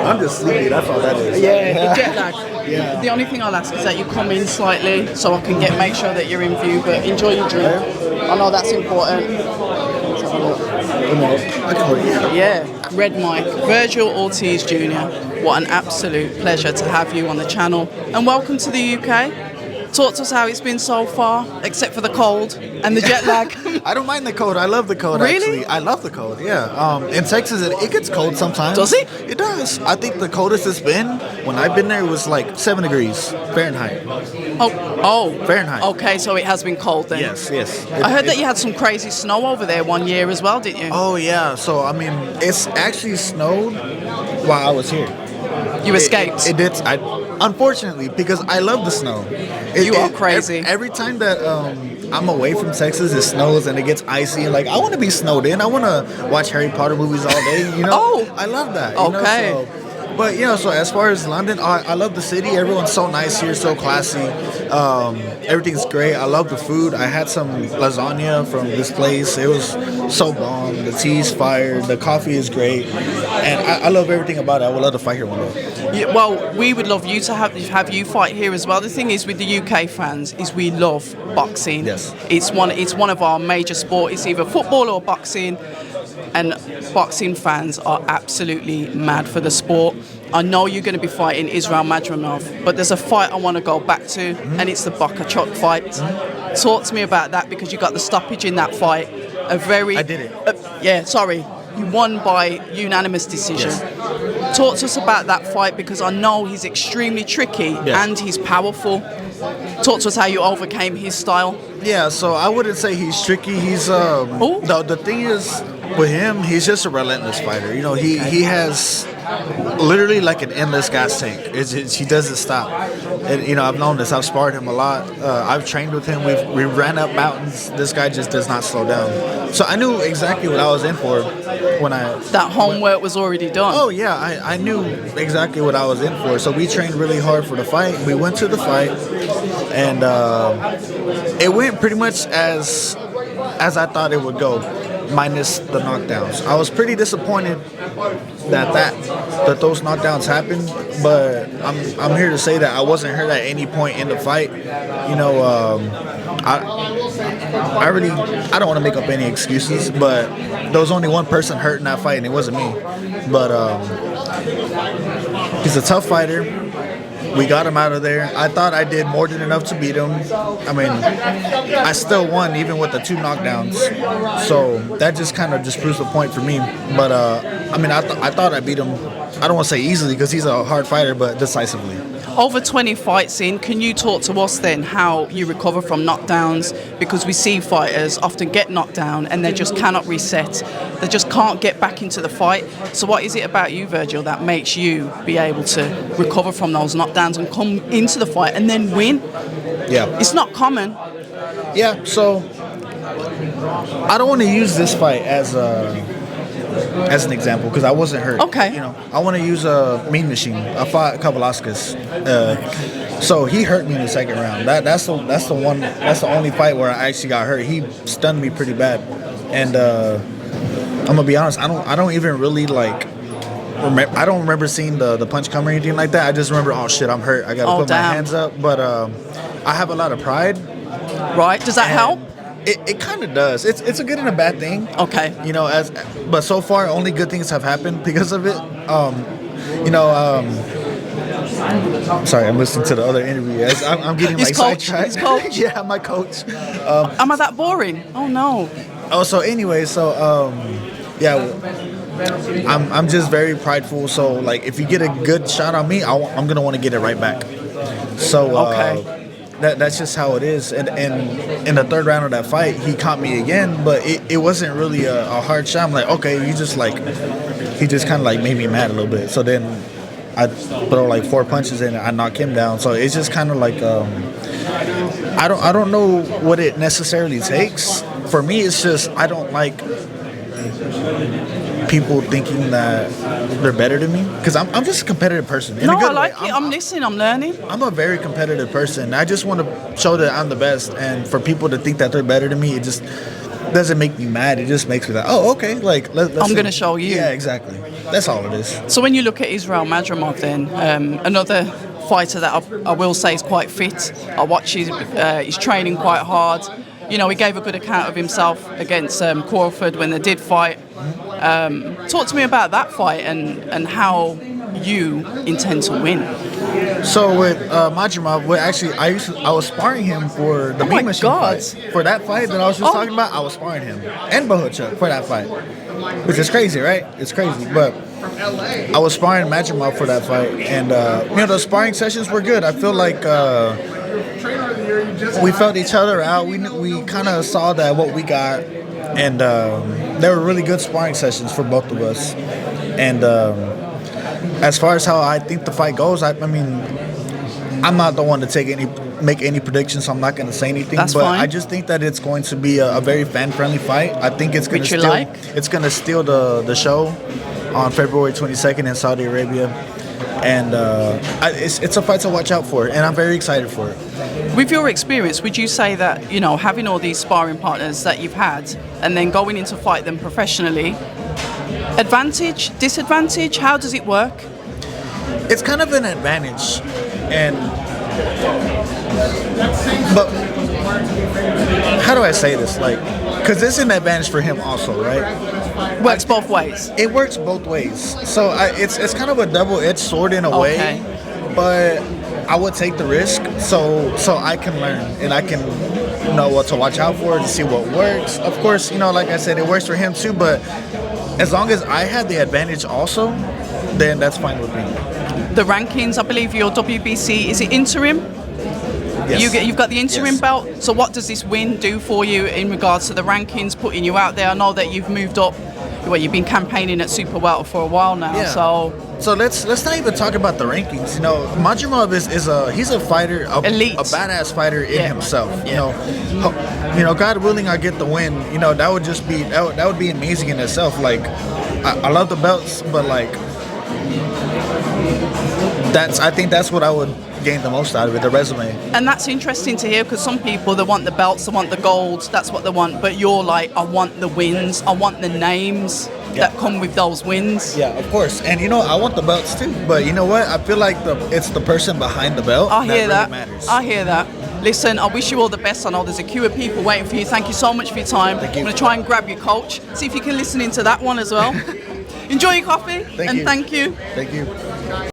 I'm just sleepy. That's all that is. Yeah, the jet lag. Yeah. The only thing I'll ask is that you come in slightly so I can make sure that you're in view, but enjoy your drink. I know that's important. Yeah, Red Mike, Vergil Ortiz Jr. What an absolute pleasure to have you on the channel. And welcome to the UK. Talk to us how it's been so far, except for the cold and the jet lag. I don't mind the cold. I love the cold, Really? actually. I love the cold, yeah. In Texas, it gets cold sometimes. Does it? It does. I think the coldest it's been, when I've been there, was like 7 degrees Fahrenheit. Oh, Fahrenheit. Okay, so it has been cold then. Yes. I heard that you had some crazy snow over there one year as well, didn't you? Oh, yeah. So, I mean, it's actually snowed while I was here. You escaped. It did. Unfortunately, because I love the snow. You are crazy. Every time that I'm away from Texas, it snows and it gets icy. And like, I want to be snowed in. I want to watch Harry Potter movies all day. You know. Oh. I love that. Okay. But so as far as London, I love the city. Everyone's so nice here, so classy. Everything's great. I love the food. I had some lasagna from this place. It was so bomb. The tea's fire. The coffee is great, and I love everything about it. I would love to fight here one day. Yeah, well, we would love you to have you fight here as well. The thing is with the UK fans is we love boxing. Yes. It's one of our major sports. It's either football or boxing. And boxing fans are absolutely mad for the sport. I know you're going to be fighting Israil Madrimov, but there's a fight I want to go back to, and it's the Boka-Chok fight. Talk to me about that, because you got the stoppage in that fight. I did it. You won by unanimous decision. Yes. Talk to us about that fight, because I know he's extremely tricky and he's powerful. Talk to us how you overcame his style. Yeah, so I wouldn't say he's tricky. He's the thing is with him, he's just a relentless fighter. You know, he has literally like an endless gas tank. He doesn't stop. And I've known this. I've sparred him a lot. I've trained with him. We ran up mountains. This guy just does not slow down. So I knew exactly what I was in for when that homework was already done. Oh yeah, I knew exactly what I was in for. So we trained really hard for the fight. We went to the fight, and it went pretty much as I thought it would go, minus the knockdowns. I was pretty disappointed that those knockdowns happened, but I'm here to say that I wasn't hurt at any point in the fight. I don't want to make up any excuses, but there was only one person hurt in that fight, and it wasn't me. But he's a tough fighter. We got him out of there. I thought I did more than enough to beat him. I mean, I still won even with the 2 knockdowns. So that just kind of just proves the point for me. But I thought I beat him. I don't want to say easily, because he's a hard fighter, but decisively. Over 20 fights in, can you talk to us then how you recover from knockdowns? Because we see fighters often get knocked down and they just cannot reset. They just can't get back into the fight. So what is it about you, Vergil, that makes you be able to recover from those knockdowns and come into the fight and then win? Yeah. It's not common. Yeah, so I don't want to use this fight as an example, because I wasn't hurt. Okay. I want to use a Mean Machine. I fought a couple Oscars. So he hurt me in the second round. That's the only fight where I actually got hurt. He stunned me pretty bad. And I'm gonna be honest, I don't even really I don't remember seeing the punch come or anything like that. I just remember, oh shit, I'm hurt. I gotta put my hands up. But I have a lot of pride. Right. Does that help? It kind of does. It's a good and a bad thing. Okay. But so far only good things have happened because of it. Sorry, I'm listening to the other interview. I'm getting sidetracked. His coach. Yeah, my coach. Am I that boring? Oh no. Oh, so anyway, I'm just very prideful. So like, if you get a good shot on me, I'm gonna want to get it right back. So okay. That's just how it is. And in the third round of that fight, he caught me again, but it wasn't really a hard shot. I'm like, okay, he just kind of like made me mad a little bit. So then I throw like 4 punches in and I knock him down. So it's just kind of like I don't know what it necessarily takes. For me, it's just I don't like people thinking that they're better than me, because I'm just a competitive person. No, I like it. I'm listening. I'm learning. I'm a very competitive person. I just want to show that I'm the best, and for people to think that they're better than me, doesn't make me mad. It just makes me like, oh, okay, like let's I'm see. going to show you. Yeah, exactly. That's all it is. So when you look at Israil Madrimov, then another fighter that I will say is quite fit. I watch he's training quite hard. You know, he gave a good account of himself against Crawford when they did fight. Talk to me about that fight and how you intend to win. So with Madrimov, I was sparring him for the Mean Machine fight. For that fight that I was just talking about, I was sparring him and Bohachuk for that fight, which is crazy, right? It's crazy, but I was sparring Madrimov for that fight, and the sparring sessions were good. I feel like we felt each other out. We kind of saw that what we got, and they were really good sparring sessions for both of us. And as far as how I think the fight goes, I mean, I'm not the one to make any predictions, so I'm not going to say anything. That's but fine. I just think that it's going to be a very fan-friendly fight. I think it's going to steal the show on February 22nd in Saudi Arabia. And it's a fight to watch out for, and I'm very excited for it. With your experience, would you say that, you know, having all these sparring partners that you've had and then going in to fight them professionally, advantage, disadvantage, how does it work? It's kind of an advantage, but how do I say this? Like, because this is an advantage for him also, right? Works both ways. It works both ways. So it's kind of a double-edged sword in a way, but I would take the risk so I can learn and I can know what to watch out for, to see what works. Of course, you know, like I said, it works for him too, but as long as I had the advantage also, then that's fine with me. The rankings, I believe your WBC, is it interim? Yes. You've got the interim belt. So what does this win do for you in regards to the rankings, putting you out there? I know that you've moved up. Well, you've been campaigning at Super Welter for a while now. Yeah. So let's not even talk about the rankings. You know, Madrimov he's a fighter, elite, a badass fighter in himself. Yeah. You know, God willing, I get the win. You know, that would just be that would be amazing in itself. Like, I love the belts, but like, I think that's what I would gain the most out of it, the resume. And that's interesting to hear, because some people, they want the belts, they want the golds, that's what they want, but you're like, I want the wins, I want the names that come with those wins. Yeah, of course. And you know, I want the belts too, but you know what, I feel like it's the person behind the belt I hear that that. really matters. I hear that. Listen, I wish you all the best. I know there's a queue of people waiting for you. Thank you so much for your time. Thank you. I'm going to try and grab your coach, see if you can listen into that one as well. Enjoy your coffee. Thank you. Thank you. Thank you.